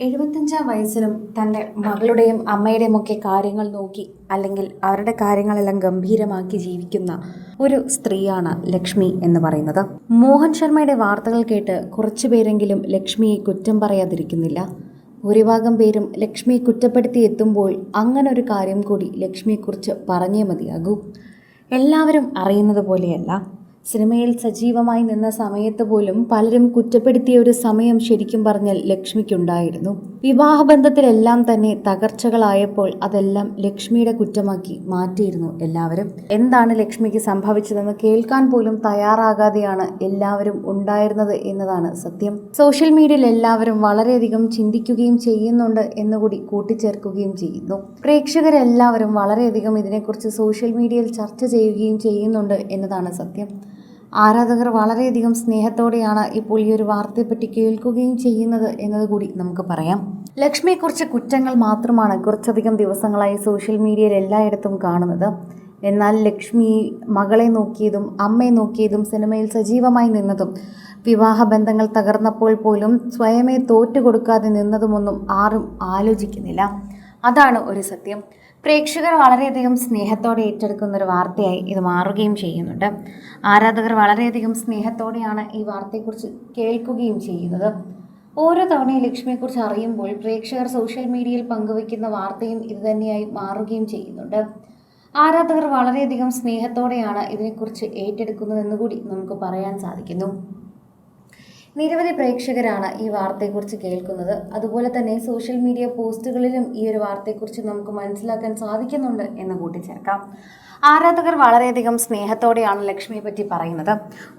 75-ാം വയസ്സിലും തൻ്റെ മകളുടെയും അമ്മയുടെയും ഒക്കെ കാര്യങ്ങൾ നോക്കി അല്ലെങ്കിൽ അവരുടെ കാര്യങ്ങളെല്ലാം ഗംഭീരമാക്കി ജീവിക്കുന്ന ഒരു സ്ത്രീയാണ് ലക്ഷ്മി എന്ന് പറയുന്നത്. മോഹൻ ശർമ്മയുടെ വാർത്തകൾ കേട്ട് കുറച്ചുപേരെങ്കിലും ലക്ഷ്മിയെ കുറ്റം പറയാതിരിക്കുന്നില്ല. ഭൂരിഭാഗം പേരും ലക്ഷ്മിയെ കുറ്റപ്പെടുത്തി എത്തുമ്പോൾ അങ്ങനെ ഒരു കാര്യം കൂടി ലക്ഷ്മിയെക്കുറിച്ച് പറഞ്ഞേ മതിയാകൂ. എല്ലാവരും അറിയുന്നത് പോലെയല്ല. സിനിമയിൽ സജീവമായി നിന്ന സമയത്ത് പോലും പലരും കുറ്റപ്പെടുത്തിയ ഒരു സമയം ശരിക്കും പറഞ്ഞാൽ ലക്ഷ്മിക്കുണ്ടായിരുന്നു. വിവാഹബന്ധത്തിലെല്ലാം തന്നെ തകർച്ചകളായപ്പോൾ അതെല്ലാം ലക്ഷ്മിയുടെ കുറ്റമാക്കി മാറ്റിയിരുന്നു എല്ലാവരും. എന്താണ് ലക്ഷ്മിക്ക് സംഭവിച്ചതെന്ന് കേൾക്കാൻ പോലും തയ്യാറാകാതെയാണ് എല്ലാവരും ഉണ്ടായിരുന്നത് എന്നതാണ് സത്യം. സോഷ്യൽ മീഡിയയിൽ എല്ലാവരും വളരെയധികം ചിന്തിക്കുകയും ചെയ്യുന്നുണ്ട് എന്നുകൂടി കൂട്ടിച്ചേർക്കുകയും ചെയ്യുന്നു. പ്രേക്ഷകരെല്ലാവരും വളരെയധികം ഇതിനെക്കുറിച്ച് സോഷ്യൽ മീഡിയയിൽ ചർച്ച ചെയ്യുകയും ചെയ്യുന്നുണ്ട് എന്നതാണ് സത്യം. ആരാധകർ വളരെയധികം സ്നേഹത്തോടെയാണ് ഇപ്പോൾ ഈ ഒരു വാർത്തയെപ്പറ്റി കേൾക്കുകയും ചെയ്യുന്നത് എന്നതുകൂടി നമുക്ക് പറയാം. ലക്ഷ്മിയെക്കുറിച്ച് കുറ്റങ്ങൾ മാത്രമാണ് കുറച്ചധികം ദിവസങ്ങളായി സോഷ്യൽ മീഡിയയിൽ എല്ലായിടത്തും കാണുന്നത്. എന്നാൽ ലക്ഷ്മി മകളെ നോക്കിയതും അമ്മയെ നോക്കിയതും സിനിമയിൽ സജീവമായി നിന്നതും വിവാഹബന്ധങ്ങൾ തകർന്നപ്പോൾ പോലും സ്വയമേ തോറ്റുകൊടുക്കാതെ നിന്നതുമൊന്നും ആരും ആലോചിക്കുന്നില്ല. അതാണ് ഒരു സത്യം. പ്രേക്ഷകർ വളരെയധികം സ്നേഹത്തോടെ ഏറ്റെടുക്കുന്ന ഒരു വാർത്തയായി ഇത് മാറുകയും ചെയ്യുന്നുണ്ട്. ആരാധകർ വളരെയധികം സ്നേഹത്തോടെയാണ് ഈ വാർത്തയെക്കുറിച്ച് കേൾക്കുകയും ചെയ്യുന്നത്. ഓരോ തവണയും ലക്ഷ്മിയെക്കുറിച്ച് അറിയുമ്പോൾ പ്രേക്ഷകർ സോഷ്യൽ മീഡിയയിൽ പങ്കുവയ്ക്കുന്ന വാർത്തയും ഇതുതന്നെയായി മാറുകയും ചെയ്യുന്നുണ്ട്. ആരാധകർ വളരെയധികം സ്നേഹത്തോടെയാണ് ഇതിനെക്കുറിച്ച് ഏറ്റെടുക്കുന്നതെന്ന് കൂടി നമുക്ക് പറയാൻ സാധിക്കുന്നു. നിരവധി പ്രേക്ഷകരാണ് ഈ വാർത്തയെക്കുറിച്ച് കേൾക്കുന്നത്. അതുപോലെ തന്നെ സോഷ്യൽ മീഡിയ പോസ്റ്റുകളിലും ഈ ഒരു വാർത്തയെക്കുറിച്ച് നമുക്ക് മനസ്സിലാക്കാൻ സാധിക്കുന്നുണ്ട് എന്ന് കൂട്ടിച്ചേർക്കാം. ആരാധകർ വളരെയധികം സ്നേഹത്തോടെയാണ് ലക്ഷ്മിയെ പറ്റി പറയുന്നത്.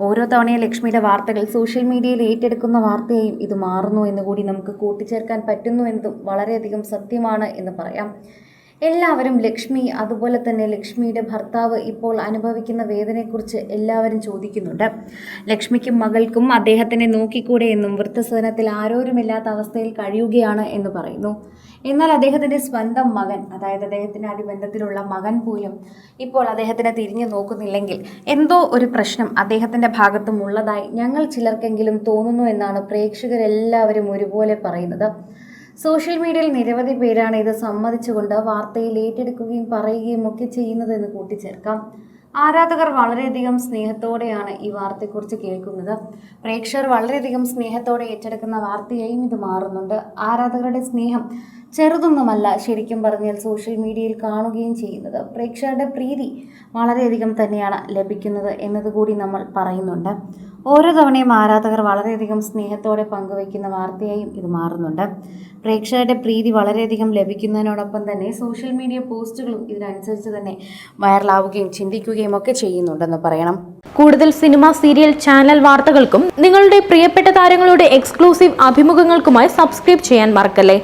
ഓരോ തവണയും ലക്ഷ്മിയുടെ വാർത്തകൾ സോഷ്യൽ മീഡിയയിൽ ഏറ്റെടുക്കുന്ന വാർത്തയായും ഇത് മാറുന്നു എന്ന് കൂടി നമുക്ക് കൂട്ടിച്ചേർക്കാൻ പറ്റുന്നു എന്നതും വളരെയധികം സത്യമാണ് എന്ന് പറയാം. എല്ലാവരും ലക്ഷ്മി അതുപോലെ തന്നെ ലക്ഷ്മിയുടെ ഭർത്താവ് ഇപ്പോൾ അനുഭവിക്കുന്ന വേദനയെക്കുറിച്ച് എല്ലാവരും ചോദിക്കുന്നുണ്ട്. ലക്ഷ്മിക്കും മകൾക്കും അദ്ദേഹത്തിനെ നോക്കിക്കൂടെ എന്നും വൃദ്ധസദനത്തിൽ ആരോരുമില്ലാത്ത അവസ്ഥയിൽ കഴിയുകയാണ് എന്ന് പറയുന്നു. എന്നാൽ അദ്ദേഹത്തിൻ്റെ സ്വന്തം മകൻ, അതായത് അദ്ദേഹത്തിൻ്റെ അടിബന്ധത്തിലുള്ള മകൻ പോലും ഇപ്പോൾ അദ്ദേഹത്തിനെ തിരിഞ്ഞു നോക്കുന്നില്ലെങ്കിൽ എന്തോ ഒരു പ്രശ്നം അദ്ദേഹത്തിൻ്റെ ഭാഗത്തും ഉള്ളതായി ഞങ്ങൾ ചിലർക്കെങ്കിലും തോന്നുന്നു എന്നാണ് പ്രേക്ഷകരെല്ലാവരും ഒരുപോലെ പറയുന്നത്. സോഷ്യൽ മീഡിയയിൽ നിരവധി പേരാണ് ഇത് സമ്മതിച്ചുകൊണ്ട് വാർത്തയിൽ ഏറ്റെടുക്കുകയും പറയുകയും ഒക്കെ ചെയ്യുന്നതെന്ന് കൂട്ടിച്ചേർക്കാം. ആരാധകർ വളരെയധികം സ്നേഹത്തോടെയാണ് ഈ വാർത്തയെക്കുറിച്ച് കേൾക്കുന്നത്. പ്രേക്ഷകർ വളരെയധികം സ്നേഹത്തോടെ ഏറ്റെടുക്കുന്ന വാർത്തയായും ഇത് മാറുന്നുണ്ട്. ആരാധകരുടെ സ്നേഹം ചെറുതൊന്നുമല്ല ശരിക്കും പറഞ്ഞാൽ സോഷ്യൽ മീഡിയയിൽ കാണുകയും ചെയ്യുന്നത്. പ്രേക്ഷകരുടെ പ്രീതി വളരെയധികം തന്നെയാണ് ലഭിക്കുന്നത് എന്നതുകൂടി നമ്മൾ പറയുന്നുണ്ട്. ഓരോ തവണയും ആരാധകർ വളരെയധികം സ്നേഹത്തോടെ പങ്കുവയ്ക്കുന്ന വാർത്തയായും ഇത് മാറുന്നുണ്ട്. പ്രേക്ഷകരുടെ പ്രീതി വളരെയധികം ലഭിക്കുന്നതിനോടൊപ്പം തന്നെ സോഷ്യൽ മീഡിയ പോസ്റ്റുകളും ഇതിനനുസരിച്ച് തന്നെ വൈറലാവുകയും ചിന്തിക്കുകയും ഒക്കെ ചെയ്യുന്നുണ്ടെന്ന് പറയണം. കൂടുതൽ സിനിമ, സീരിയൽ, ചാനൽ വാർത്തകൾക്കും നിങ്ങളുടെ പ്രിയപ്പെട്ട താരങ്ങളുടെ എക്സ്ക്ലൂസീവ് അഭിമുഖങ്ങൾക്കുമായി സബ്സ്ക്രൈബ് ചെയ്യാൻ മറക്കല്ലേ.